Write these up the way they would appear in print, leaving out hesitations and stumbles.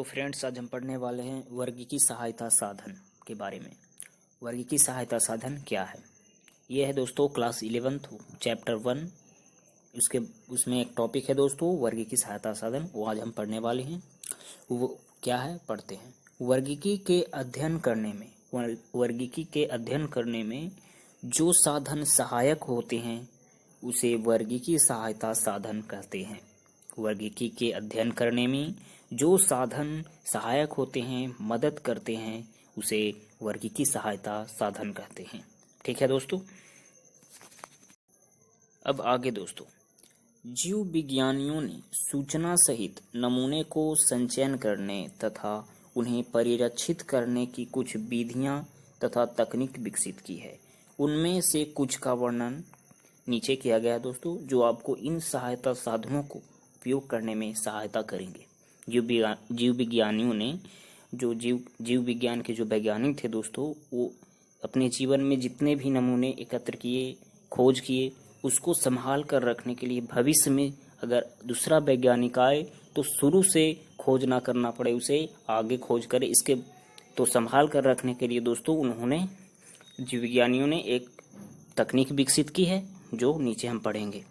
Friends, आज हम पढ़ने वाले हैं वर्गीकी सहायता साधन के बारे में। वर्गीकी सहायता साधन क्या है? ये है दोस्तों क्लास 11th चैप्टर 1। उसमें एक टॉपिक है दोस्तों वर्गीकी सहायता साधन, वो आज हम पढ़ने वाले हैं। वो क्या है, पढ़ते हैं। वर्गीकी के अध्ययन करने में जो साधन सहायक होते हैं उसे वर्गीकी सहायता साधन कहते हैं। वर्गीकी के अध्ययन करने में जो साधन सहायक होते हैं, मदद करते हैं, उसे वर्गीकी सहायता साधन कहते हैं। ठीक है दोस्तों। अब आगे दोस्तों, जीव विज्ञानियों ने सूचना सहित नमूने को संचयन करने तथा उन्हें परिरक्षित करने की कुछ विधियां तथा तकनीक विकसित की है। उनमें से कुछ का वर्णन नीचे किया गया है दोस्तों, जो आपको इन सहायता साधनों को उपयोग करने में सहायता करेंगे। जीव विज्ञानियों ने जीव विज्ञान के जो वैज्ञानिक थे दोस्तों, वो अपने जीवन में जितने भी नमूने एकत्र किए, खोज किए, उसको संभाल कर रखने के लिए भविष्य में अगर दूसरा वैज्ञानिक आए तो शुरू से खोज ना करना पड़े, उसे आगे खोज करे। इसके तो संभाल कर रखने के लिए दोस्तों उन्होंने जीव विज्ञानियों ने एक तकनीक विकसित की है, जो नीचे हम पढ़ेंगे।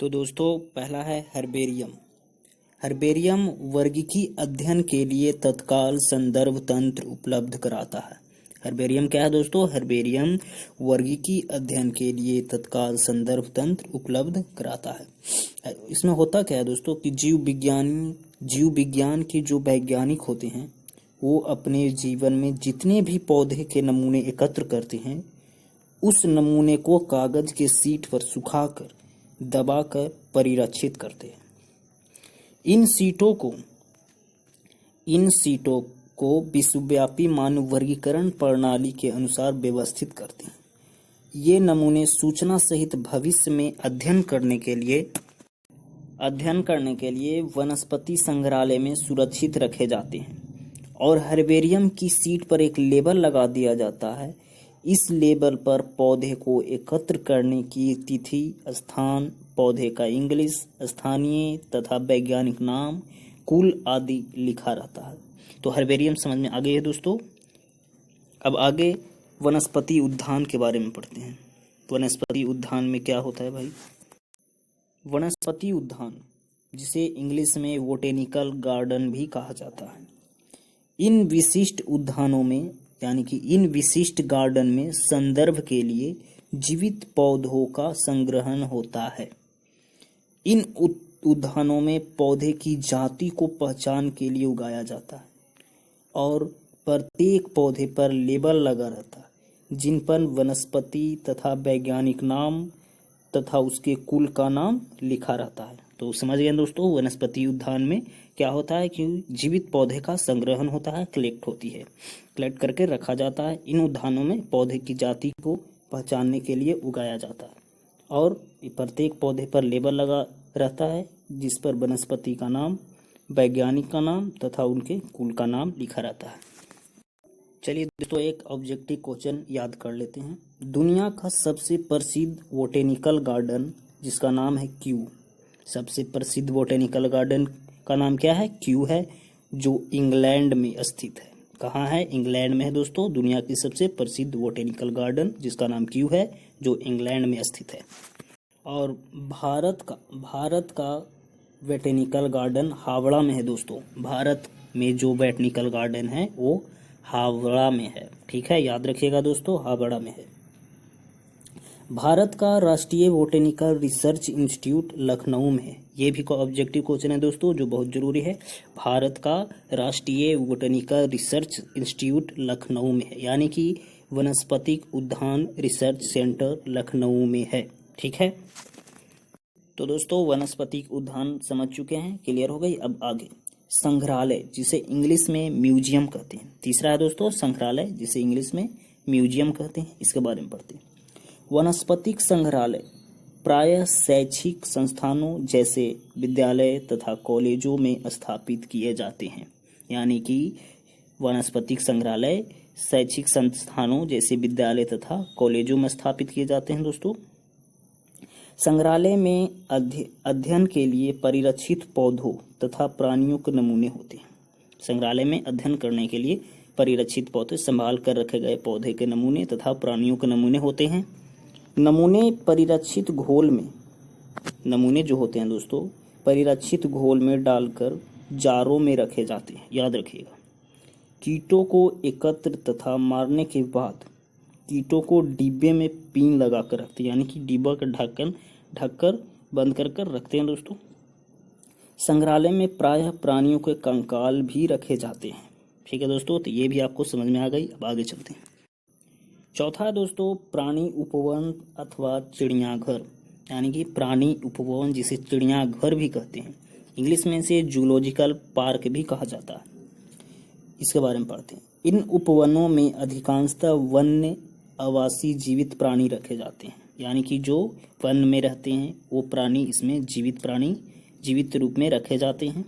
तो दोस्तों पहला है हर्बेरियम। हर्बेरियम वर्गीकी अध्ययन के लिए तत्काल संदर्भ तंत्र उपलब्ध कराता है। हर्बेरियम क्या है दोस्तों? हर्बेरियम वर्गीकी अध्ययन के लिए तत्काल संदर्भ तंत्र उपलब्ध कराता है। इसमें होता क्या है दोस्तों कि जीव विज्ञान के जो वैज्ञानिक होते हैं, वो अपने जीवन में जितने भी पौधे के नमूने एकत्र करते हैं, उस नमूने को कागज के शीट पर सुखाकर दबाकर परिरक्षित करते हैं। इन सीटों को विश्वव्यापी मानव वर्गीकरण प्रणाली के अनुसार व्यवस्थित करते हैं। ये नमूने सूचना सहित भविष्य में अध्ययन करने के लिए वनस्पति संग्रहालय में सुरक्षित रखे जाते हैं और हर्बेरियम की शीट पर एक लेबल लगा दिया जाता है। इस लेबल पर पौधे को एकत्र करने की तिथि, स्थान, पौधे का इंग्लिश, स्थानीय तथा वैज्ञानिक नाम, कुल आदि लिखा रहता है। तो हर्बेरियम समझ में आ गई है दोस्तों। अब आगे वनस्पति उद्यान के बारे में पढ़ते हैं। वनस्पति उद्यान में क्या होता है भाई? वनस्पति उद्यान, जिसे इंग्लिश में बोटेनिकल गार्डन भी कहा जाता है, इन विशिष्ट उद्यानों में यानी कि इन विशिष्ट गार्डन में संदर्भ के लिए जीवित पौधों का संग्रहण होता है। इन उद्यानों में पौधे की जाति को पहचान के लिए उगाया जाता है और प्रत्येक पौधे पर लेबल लगा रहता है, जिन पर वनस्पति तथा वैज्ञानिक नाम तथा उसके कुल का नाम लिखा रहता है। तो समझ गए दोस्तों, वनस्पति उद्यान में क्या होता है कि जीवित पौधे का संग्रहण होता है, कलेक्ट करके रखा जाता है। इन उद्यानों में पौधे की जाति को पहचानने के लिए उगाया जाता है और प्रत्येक पौधे पर लेबल लगा रहता है, जिस पर वनस्पति का नाम, वैज्ञानिक का नाम तथा उनके कुल का नाम लिखा रहता है। चलिए दोस्तों, एक ऑब्जेक्टिव क्वेश्चन याद कर लेते हैं। दुनिया का सबसे प्रसिद्ध बोटेनिकल गार्डन, जिसका नाम है क्यू, सबसे प्रसिद्ध बोटेनिकल गार्डन का नाम क्या है? क्यू है, जो इंग्लैंड में स्थित है। कहाँ है? इंग्लैंड में है दोस्तों। दुनिया की सबसे प्रसिद्ध बोटेनिकल गार्डन जिसका नाम क्यू है, जो इंग्लैंड में स्थित है। और भारत का बोटेनिकल गार्डन हावड़ा में है दोस्तों। भारत में जो बोटेनिकल गार्डन है वो हावड़ा में है। ठीक है, याद रखिएगा दोस्तों, हावड़ा में है। भारत का राष्ट्रीय बोटेनिकल रिसर्च इंस्टीट्यूट लखनऊ में है। ये भी ऑब्जेक्टिव क्वेश्चन है दोस्तों, जो बहुत जरूरी है। भारत का राष्ट्रीय बोटेनिकल रिसर्च इंस्टीट्यूट लखनऊ में है, यानी कि वनस्पतिक उद्यान रिसर्च सेंटर लखनऊ में है। ठीक है, तो दोस्तों वनस्पतिक उद्यान समझ चुके हैं, क्लियर हो गई। अब आगे संग्रहालय, जिसे इंग्लिश में म्यूजियम कहते हैं। तीसरा है दोस्तों संग्रहालय, जिसे इंग्लिश में म्यूजियम कहते हैं। इसके बारे में पढ़ते हैं। वनस्पतिक संग्रहालय प्रायः शैक्षिक संस्थानों जैसे विद्यालय तथा कॉलेजों में स्थापित किए जाते हैं। यानी कि वनस्पतिक संग्रहालय शैक्षिक संस्थानों जैसे विद्यालय तथा कॉलेजों में स्थापित किए जाते हैं दोस्तों। संग्रहालय में अध्ययन के लिए परिरक्षित पौधों तथा प्राणियों के नमूने होते हैं। संग्रहालय में अध्ययन करने के लिए परिरक्षित पौधे, संभाल कर रखे गए पौधे के नमूने तथा प्राणियों के नमूने होते हैं। नमूने परिरक्षित घोल में, नमूने जो होते हैं दोस्तों, परिरक्षित घोल में डालकर जारों में रखे जाते हैं। याद रखिएगा। कीटों को एकत्र तथा मारने के बाद कीटों को डिब्बे में पिन लगा कर रखते हैं, यानी कि डिब्बा का ढक्कन ढककर बंद कर रखते हैं दोस्तों। संग्रहालय में प्रायः प्राणियों के कंकाल भी रखे जाते हैं। ठीक है दोस्तों, तो ये भी आपको समझ में आ गई। अब आगे चलते हैं। चौथा है दोस्तों प्राणी उपवन अथवा चिड़ियाघर, यानी कि प्राणी उपवन जिसे चिड़ियाघर भी कहते हैं, इंग्लिश में इसे जूलॉजिकल पार्क भी कहा जाता है। इसके बारे में पढ़ते हैं। इन उपवनों में अधिकांशतः वन्य आवासी जीवित प्राणी रखे जाते हैं, यानी कि जो वन में रहते हैं वो प्राणी इसमें जीवित प्राणी जीवित रूप में रखे जाते हैं।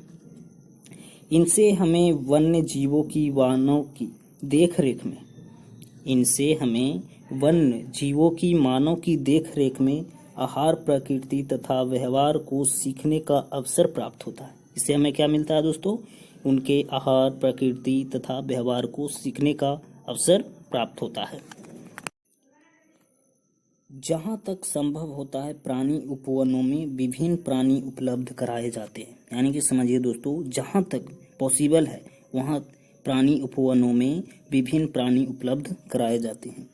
इनसे हमें वन्य जीवों की मानव की देखरेख में मानव की देखरेख में आहार, प्रकृति तथा व्यवहार को सीखने का अवसर प्राप्त होता है। इससे हमें क्या मिलता है दोस्तों? उनके आहार, प्रकृति तथा व्यवहार को सीखने का अवसर प्राप्त होता है। जहाँ तक संभव होता है प्राणी उपवनों में विभिन्न प्राणी उपलब्ध कराए जाते हैं, यानी कि समझिए दोस्तों, जहाँ तक पॉसिबल है वहाँ प्राणी उपवनों में विभिन्न प्राणी उपलब्ध कराए जाते हैं।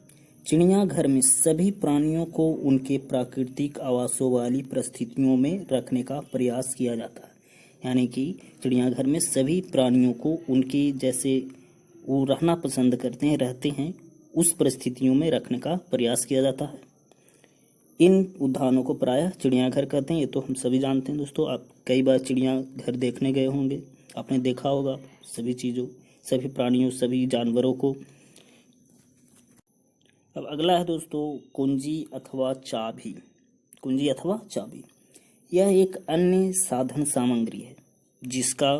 चिड़ियाघर में सभी प्राणियों को उनके प्राकृतिक आवासों वाली परिस्थितियों में रखने का प्रयास किया जाता है, यानी कि चिड़ियाघर में सभी प्राणियों को उनके जैसे वो रहना पसंद करते हैं, रहते हैं, उस परिस्थितियों में रखने का प्रयास किया जाता है। इन उद्यानों को प्रायः चिड़ियाघर कहते हैं, ये तो हम सभी जानते हैं दोस्तों। आप कई बार चिड़ियाघर देखने गए होंगे, आपने देखा होगा सभी चीज़ों, सभी प्राणियों, सभी जानवरों को। अब अगला है दोस्तों कुंजी अथवा चाबी। कुंजी अथवा चाबी यह एक अन्य साधन सामग्री है जिसका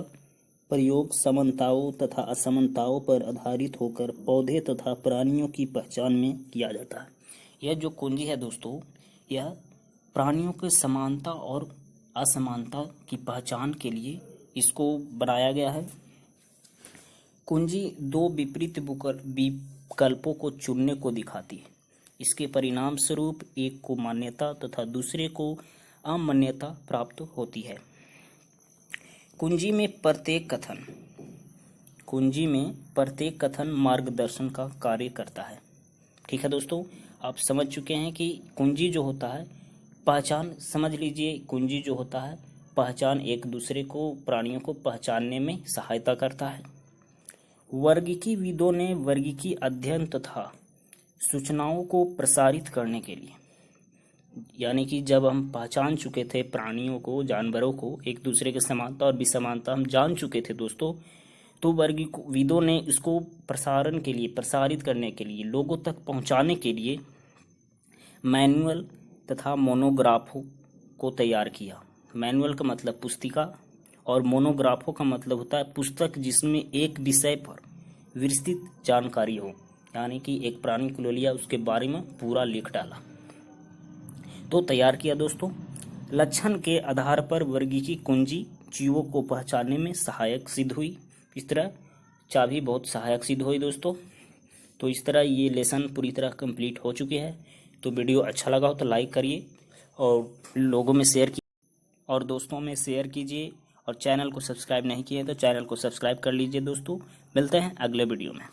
प्रयोग समानताओं तथा असमानताओं पर आधारित होकर पौधे तथा प्राणियों की पहचान में किया जाता है। यह जो कुंजी है दोस्तों, यह प्राणियों के समानता और असमानता की पहचान के लिए इसको बनाया गया है। कुंजी दो विपरीत विकल्पों को चुनने को दिखाती है। इसके परिणाम स्वरूप एक को मान्यता तथा दूसरे को अमान्यता प्राप्त होती है। कुंजी में प्रत्येक कथन मार्गदर्शन का कार्य करता है। ठीक है दोस्तों, आप समझ चुके हैं कि कुंजी जो होता है पहचान, समझ लीजिए, कुंजी जो होता है पहचान, एक दूसरे को, प्राणियों को पहचानने में सहायता करता है। वर्गीकीविदों ने वर्गीकी अध्ययन तथा सूचनाओं को प्रसारित करने के लिए, यानी कि जब हम पहचान चुके थे प्राणियों को, जानवरों को, एक दूसरे के समानता और विसमानता हम जान चुके थे दोस्तों, तो वर्गीविदों ने इसको प्रसारित करने के लिए, लोगों तक पहुंचाने के लिए मैनुअल तथा मोनोग्राफों को तैयार किया। मैनुअल का मतलब पुस्तिका और मोनोग्राफों का मतलब होता है पुस्तक जिसमें एक विषय पर विस्तृत जानकारी हो, यानी कि एक प्राणी को ले लिया, उसके बारे में पूरा लिख डाला, तो तैयार किया दोस्तों। लक्षण के आधार पर वर्गीकी कुंजी जीवों को पहचानने में सहायक सिद्ध हुई। इस तरह चाबी बहुत सहायक सिद्ध हुई दोस्तों। तो इस तरह ये लेसन पूरी तरह कंप्लीट हो चुके हैं। तो वीडियो अच्छा लगा हो तो लाइक करिए और लोगों में शेयर कीजिए और दोस्तों में शेयर कीजिए, और चैनल को सब्सक्राइब नहीं किए तो चैनल को सब्सक्राइब कर लीजिए दोस्तों। मिलते हैं अगले वीडियो में।